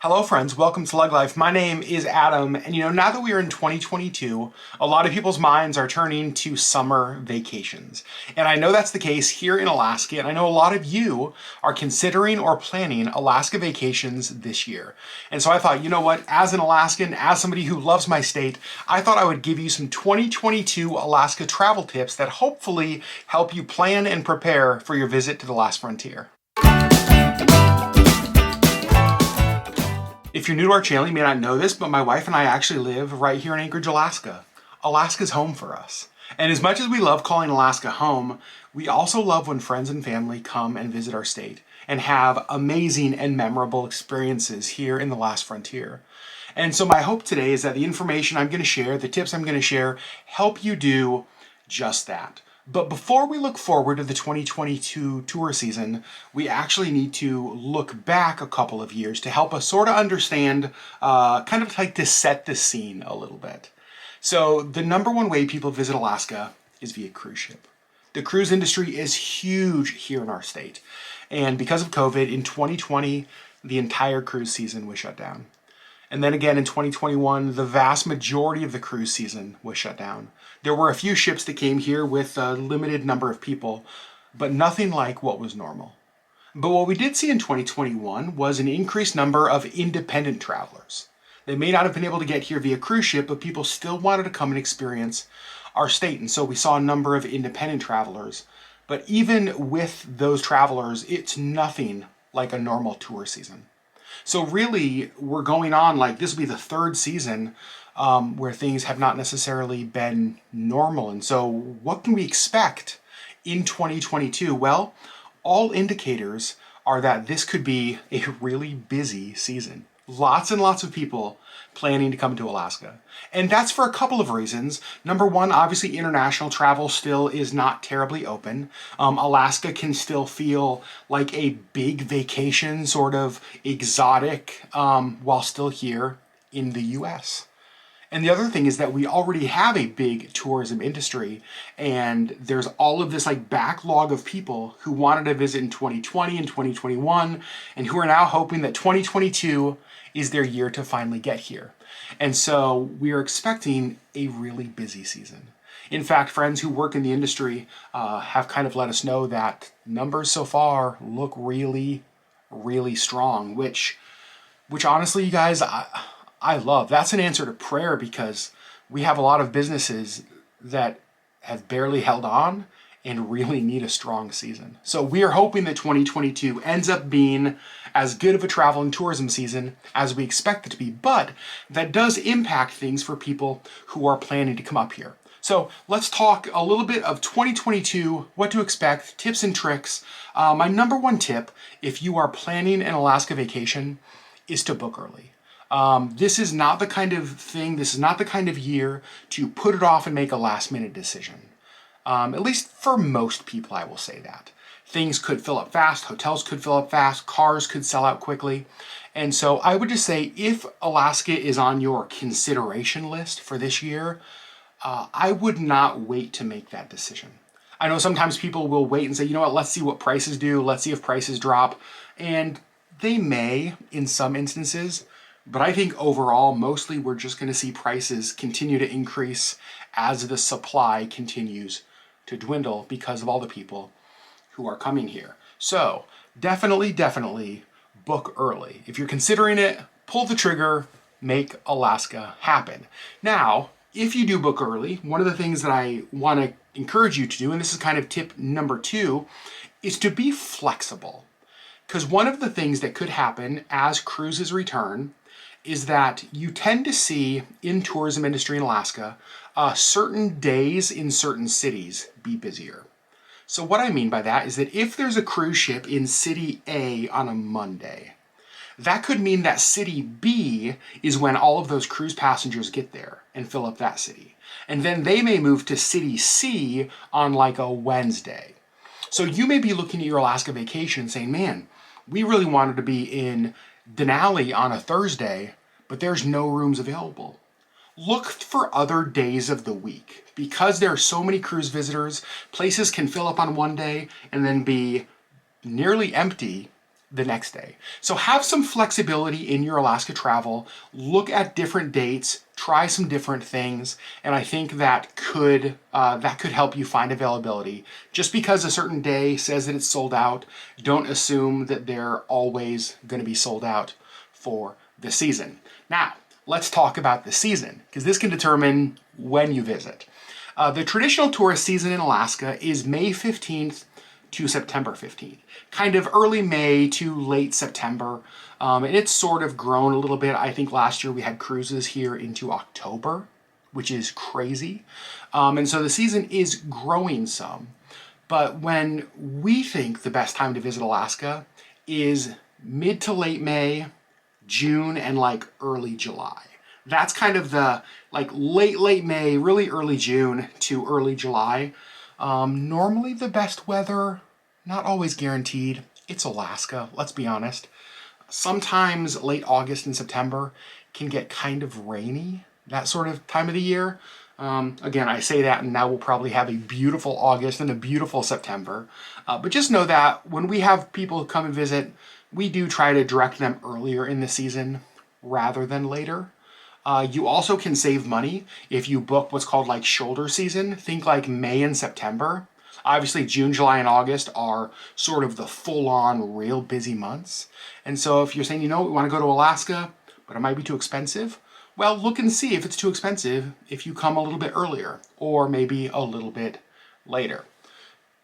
Hello friends, welcome to LeggLife. My name is Adam, and now that we are in 2022, a lot of people's minds are turning to summer vacations. And I know that's the case here in Alaska, and I know a lot of you are considering or planning Alaska vacations this year. And so I thought, you know what, as an Alaskan, as somebody who loves my state, I thought I would give you some 2022 Alaska travel tips that hopefully help you plan and prepare for your visit to the last frontier. If you're new to our channel, you may not know this, but my wife and I actually live right here in Anchorage, Alaska. Alaska's home for us. And as much as we love calling Alaska home, we also love when friends and family come and visit our state and have amazing and memorable experiences here in the last frontier. And so my hope today is that the information I'm going to share, the tips I'm going to share, help you do just that. But before we look forward to the 2022 tour season, we actually need to look back a couple of years to help us sort of understand, kind of like to set the scene a little bit. So the number one way people visit Alaska is via cruise ship. The cruise industry is huge here in our state. And because of COVID, in 2020, the entire cruise season was shut down. And then again in 2021, the vast majority of the cruise season was shut down. There were a few ships that came here with a limited number of people, but nothing like what was normal. But what we did see in 2021 was an increased number of independent travelers. They may not have been able to get here via cruise ship, but people still wanted to come and experience our state. And so we saw a number of independent travelers. But even with those travelers, it's nothing like a normal tour season. So really, we're going on like this will be the third season where things have not necessarily been normal. And so what can we expect in 2022? Well, all indicators are that this could be a really busy season. Lots and lots of people planning to come to Alaska. And that's for a couple of reasons. Number one, obviously international travel still is not terribly open. Alaska can still feel like a big vacation, sort of exotic, while still here in the US. And the other thing is that we already have a big tourism industry, and there's all of this like backlog of people who wanted to visit in 2020 and 2021 and who are now hoping that 2022 is their year to finally get here. And so we are expecting a really busy season. In fact, friends who work in the industry have kind of let us know that numbers so far look really, really strong, which honestly, you guys, I love. That's an answer to prayer because we have a lot of businesses that have barely held on and really need a strong season. So we are hoping that 2022 ends up being as good of a travel and tourism season as we expect it to be, but that does impact things for people who are planning to come up here. So let's talk a little bit of 2022, what to expect, tips and tricks. My number one tip, if you are planning an Alaska vacation, is to book early. This is not the kind of thing, this is not the kind of year to put it off and make a last minute decision. At least for most people, I will say that. Things could fill up fast, hotels could fill up fast, cars could sell out quickly. And so I would just say if Alaska is on your consideration list for this year, I would not wait to make that decision. I know sometimes people will wait and say, you know what, let's see what prices do, let's see if prices drop. And they may in some instances, but I think overall, mostly we're just going to see prices continue to increase as the supply continues to dwindle because of all the people who are coming here. So definitely book early. If you're considering it, pull the trigger, make Alaska happen. Now, if you do book early, one of the things that I want to encourage you to do, and this is kind of tip number 2, is to be flexible. Because one of the things that could happen as cruises return is that you tend to see in tourism industry in Alaska, certain days in certain cities be busier. So what I mean by that is that if there's a cruise ship in city A on a Monday, that could mean that city B is when all of those cruise passengers get there and fill up that city. And then they may move to city C on like a Wednesday. So you may be looking at your Alaska vacation saying, man, we really wanted to be in Denali on a Thursday, but there's no rooms available. Look for other days of the week. Because there are so many cruise visitors, places can fill up on one day and then be nearly empty the next day. So have some flexibility in your Alaska travel. Look at different dates, try some different things, and I think that could help you find availability. Just because a certain day says that it's sold out, don't assume that they're always going to be sold out for the season. Now, let's talk about the season, because this can determine when you visit. The traditional tourist season in Alaska is May 15th to September 15th, kind of early May to late September. And it's sort of grown a little bit. I think last year we had cruises here into October, which is crazy. And so the season is growing some. But when we think the best time to visit Alaska is mid to late May, June, and like early July. That's kind of the like late May, really early June to early July. Normally the best weather, not always guaranteed. It's Alaska, let's be honest. Sometimes late August and September can get kind of rainy, that sort of time of the year. Again, I say that and now we'll probably have a beautiful August and a beautiful September. But just know that when we have people come and visit, we do try to direct them earlier in the season rather than later. You also can save money if you book what's called like shoulder season. Think like May and September. Obviously, June, July, and August are sort of the full-on, real busy months. And so if you're saying, you know, we want to go to Alaska, but it might be too expensive, well, look and see if it's too expensive if you come a little bit earlier or maybe a little bit later.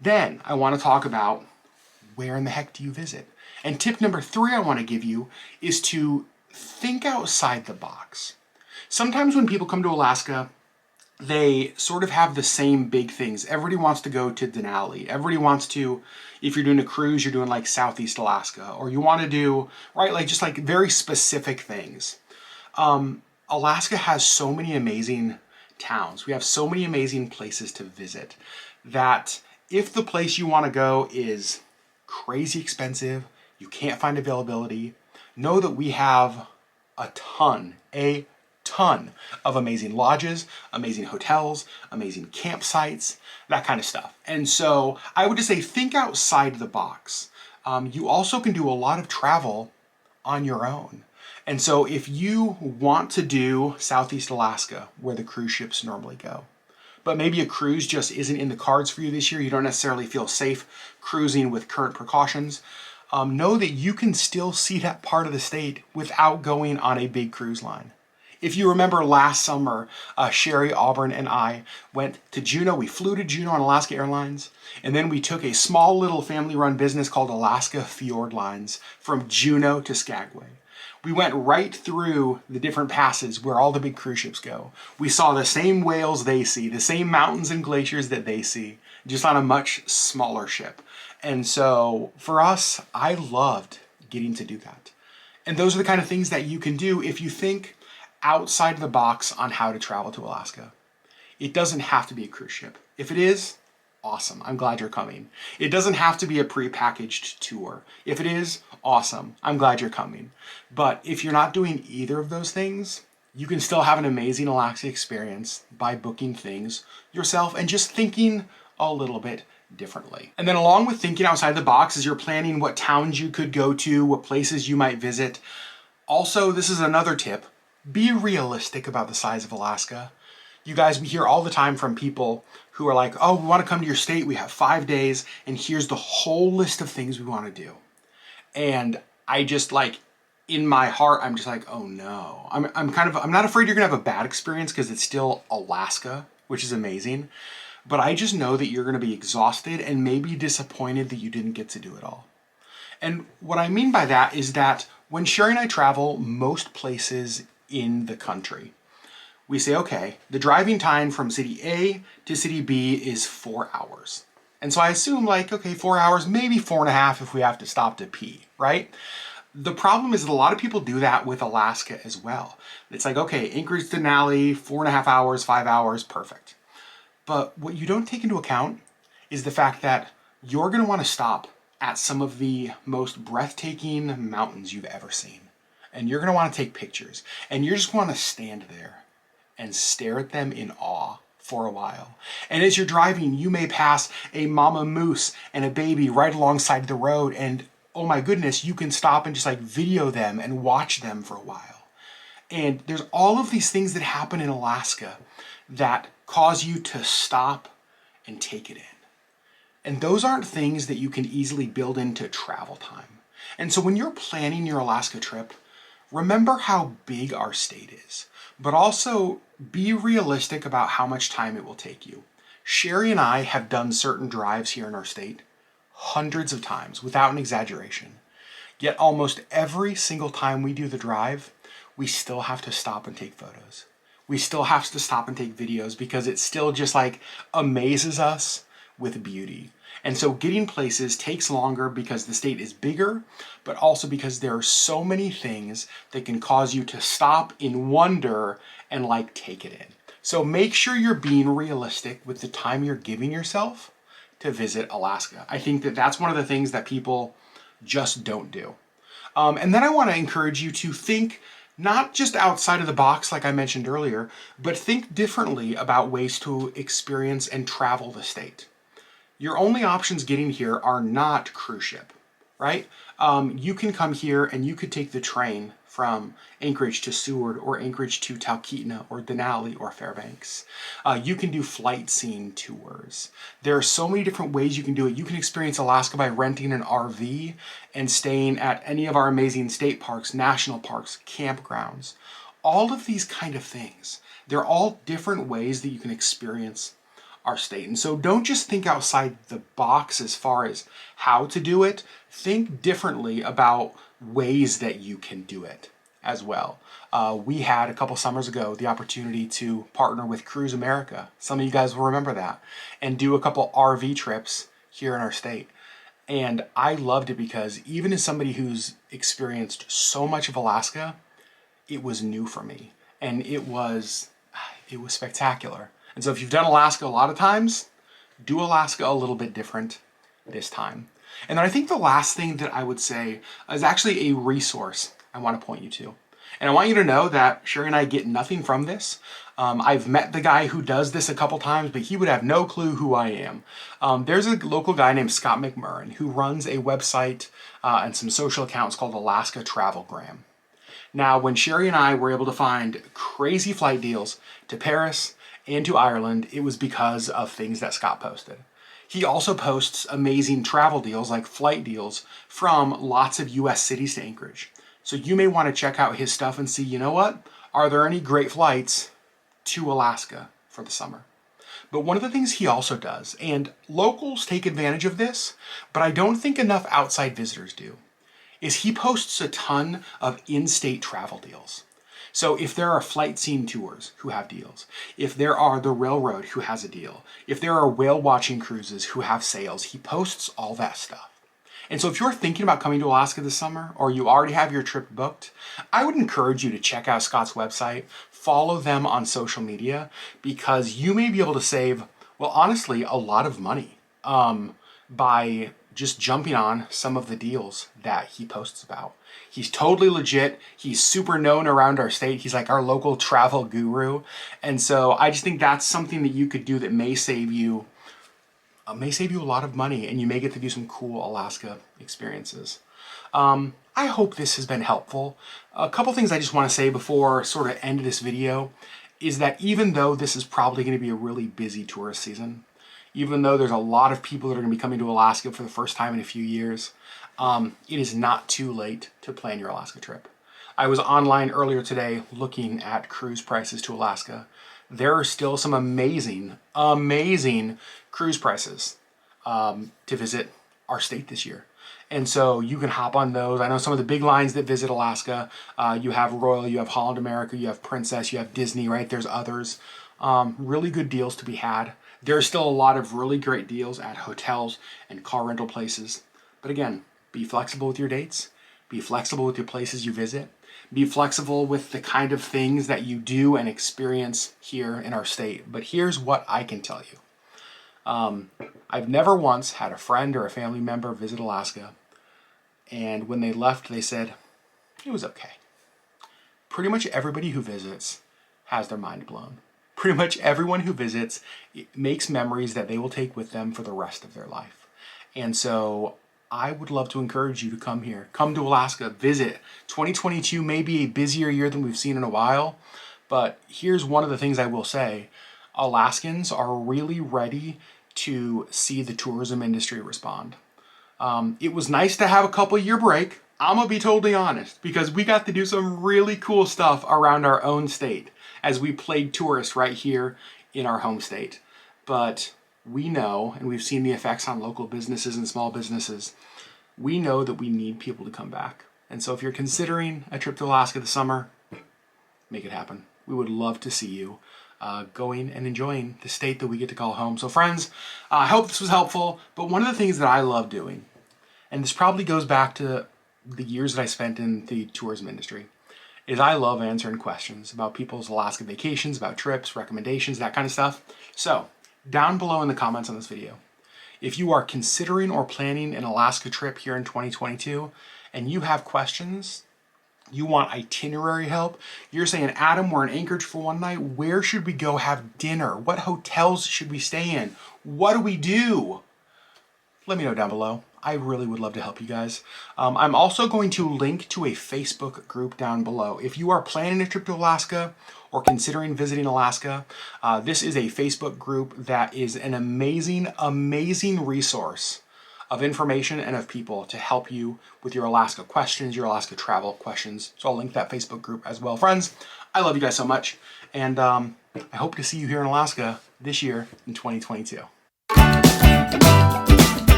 Then I want to talk about where in the heck do you visit? And tip number 3 I want to give you is to think outside the box. Sometimes when people come to Alaska, they sort of have the same big things. Everybody wants to go to Denali. Everybody wants to, if you're doing a cruise, you're doing like Southeast Alaska, or you want to do, right, like just like very specific things. Alaska has so many amazing towns. We have so many amazing places to visit that if the place you want to go is crazy expensive, you can't find availability, know that we have a ton of amazing lodges, amazing hotels, amazing campsites, that kind of stuff. And so I would just say think outside the box. You also can do a lot of travel on your own. And so if you want to do Southeast Alaska, where the cruise ships normally go, but maybe a cruise just isn't in the cards for you this year, you don't necessarily feel safe cruising with current precautions, know that you can still see that part of the state without going on a big cruise line. If you remember last summer, Sherri, Auburn, and I went to Juneau. We flew to Juneau on Alaska Airlines, and then we took a small little family-run business called Alaska Fjord Lines from Juneau to Skagway. We went right through the different passes where all the big cruise ships go. We saw the same whales they see, the same mountains and glaciers that they see, just on a much smaller ship. And so for us, I loved getting to do that. And those are the kind of things that you can do if you think outside the box on how to travel to Alaska. It doesn't have to be a cruise ship. If it is, awesome. I'm glad you're coming. It doesn't have to be a pre-packaged tour. If it is, awesome. I'm glad you're coming. But if you're not doing either of those things, you can still have an amazing Alaska experience by booking things yourself and just thinking a little bit differently. And then along with thinking outside the box as you're planning what towns you could go to, what places you might visit. Also, this is another tip. Be realistic about the size of Alaska. You guys, we hear all the time from people who are like, oh, we want to come to your state. We have 5 days and here's the whole list of things we want to do. And I just like, in my heart, I'm just like, oh no. I'm not afraid you're gonna have a bad experience because it's still Alaska, which is amazing. But I just know that you're gonna be exhausted and maybe disappointed that you didn't get to do it all. And what I mean by that is that when Sherri and I travel most places in the country, we say, okay, the driving time from city A to city B is 4 hours. And so I assume like, okay, 4 hours, maybe 4.5 if we have to stop to pee, right? The problem is that a lot of people do that with Alaska as well. It's like, okay, Anchorage to Denali, 4.5 hours, 5 hours, perfect. But what you don't take into account is the fact that you're gonna wanna stop at some of the most breathtaking mountains you've ever seen. And you're gonna wanna take pictures. And you're just wanna stand there and stare at them in awe for a while. And as you're driving, you may pass a mama moose and a baby right alongside the road, and oh my goodness, you can stop and just like video them and watch them for a while. And there's all of these things that happen in Alaska that cause you to stop and take it in. And those aren't things that you can easily build into travel time. And so when you're planning your Alaska trip, remember how big our state is, but also be realistic about how much time it will take you. Sherri and I have done certain drives here in our state hundreds of times, without an exaggeration. Yet almost every single time we do the drive, we still have to stop and take photos. We still have to stop and take videos because it still just like amazes us with beauty. And so getting places takes longer because the state is bigger, but also because there are so many things that can cause you to stop in wonder and like take it in. So make sure you're being realistic with the time you're giving yourself to visit Alaska. I think that that's one of the things that people just don't do. And then I want to encourage you to think not just outside of the box, like I mentioned earlier, but think differently about ways to experience and travel the state. Your only options getting here are not cruise ship, right? You can come here and you could take the train from Anchorage to Seward or Anchorage to Talkeetna or Denali or Fairbanks. You can do flight scene tours. There are so many different ways you can do it. You can experience Alaska by renting an RV and staying at any of our amazing state parks, national parks, campgrounds. All of these kind of things. They're all different ways that you can experience our state. And so don't just think outside the box as far as how to do it. Think differently about ways that you can do it as well. We had a couple summers ago the opportunity to partner with Cruise America. Some of you guys will remember that, and do a couple RV trips here in our state. And I loved it because even as somebody who's experienced so much of Alaska, it was new for me, and it was spectacular. And so if you've done Alaska a lot of times, do Alaska a little bit different this time. And then I think the last thing that I would say is actually a resource I want to point you to. And I want you to know that Sherri and I get nothing from this. I've met the guy who does this a couple times, but he would have no clue who I am. There's a local guy named Scott McMurrin who runs a website and some social accounts called Alaska Travelgram. Now, when Sherri and I were able to find crazy flight deals to Paris and to Ireland, it was because of things that Scott posted. He also posts amazing travel deals, like flight deals, from lots of US cities to Anchorage. So you may want to check out his stuff and see, you know what? Are there any great flights to Alaska for the summer? But one of the things he also does, and locals take advantage of this, but I don't think enough outside visitors do, is he posts a ton of in-state travel deals. So if there are flight scene tours who have deals, if there are the railroad who has a deal, if there are whale watching cruises who have sales, he posts all that stuff. And so if you're thinking about coming to Alaska this summer, or you already have your trip booked, I would encourage you to check out Scott's website, follow them on social media, because you may be able to save, well, honestly, a lot of money by just jumping on some of the deals that he posts about. He's totally legit. He's super known around our state. He's like our local travel guru. And so I just think that's something that you could do that may save you a lot of money, and you may get to do some cool Alaska experiences. I hope this has been helpful. A couple things I just want to say before sort of end this video is that even though this is probably going to be a really busy tourist season, even though there's a lot of people that are going to be coming to Alaska for the first time in a few years, it is not too late to plan your Alaska trip. I was online earlier today looking at cruise prices to Alaska. There are still some amazing cruise prices to visit our state this year. And so you can hop on those. I know some of the big lines that visit Alaska. You have Royal, you have Holland America, you have Princess, you have Disney, right? There's others. Really good deals to be had. There's still a lot of really great deals at hotels and car rental places. But again, be flexible with your dates. Be flexible with your places you visit. Be flexible with the kind of things that you do and experience here in our state. But here's what I can tell you. I've never once had a friend or a family member visit Alaska, and when they left, they said, it was okay. Pretty much everybody who visits has their mind blown. Pretty much everyone who visits makes memories that they will take with them for the rest of their life. And so I would love to encourage you to come here. Come to Alaska, visit. 2022 may be a busier year than we've seen in a while, but here's one of the things I will say. Alaskans are really ready to see the tourism industry respond. It was nice to have a couple year break. I'm gonna be totally honest, because we got to do some really cool stuff around our own state as we played tourists right here in our home state. But we know, and we've seen the effects on local businesses and small businesses, we know that we need people to come back. And so if you're considering a trip to Alaska this summer, make it happen. We would love to see you going and enjoying the state that we get to call home. So friends, I hope this was helpful, but one of the things that I love doing, and this probably goes back to the years that I spent in the tourism industry, is I love answering questions about people's Alaska vacations, about trips, recommendations, that kind of stuff. So down below in the comments on this video, if you are considering or planning an Alaska trip here in 2022 and you have questions, you want itinerary help, you're saying, Adam, we're in Anchorage for one night, where should we go have dinner? What hotels should we stay in? What do we do? Let me know down below. I really would love to help you guys. I'm also going to link to a Facebook group down below. If you are planning a trip to Alaska or considering visiting Alaska, this is a Facebook group that is an amazing, amazing resource of information and of people to help you with your Alaska questions, your Alaska travel questions. So I'll link that Facebook group as well. Friends, I love you guys so much, and I hope to see you here in Alaska this year in 2022.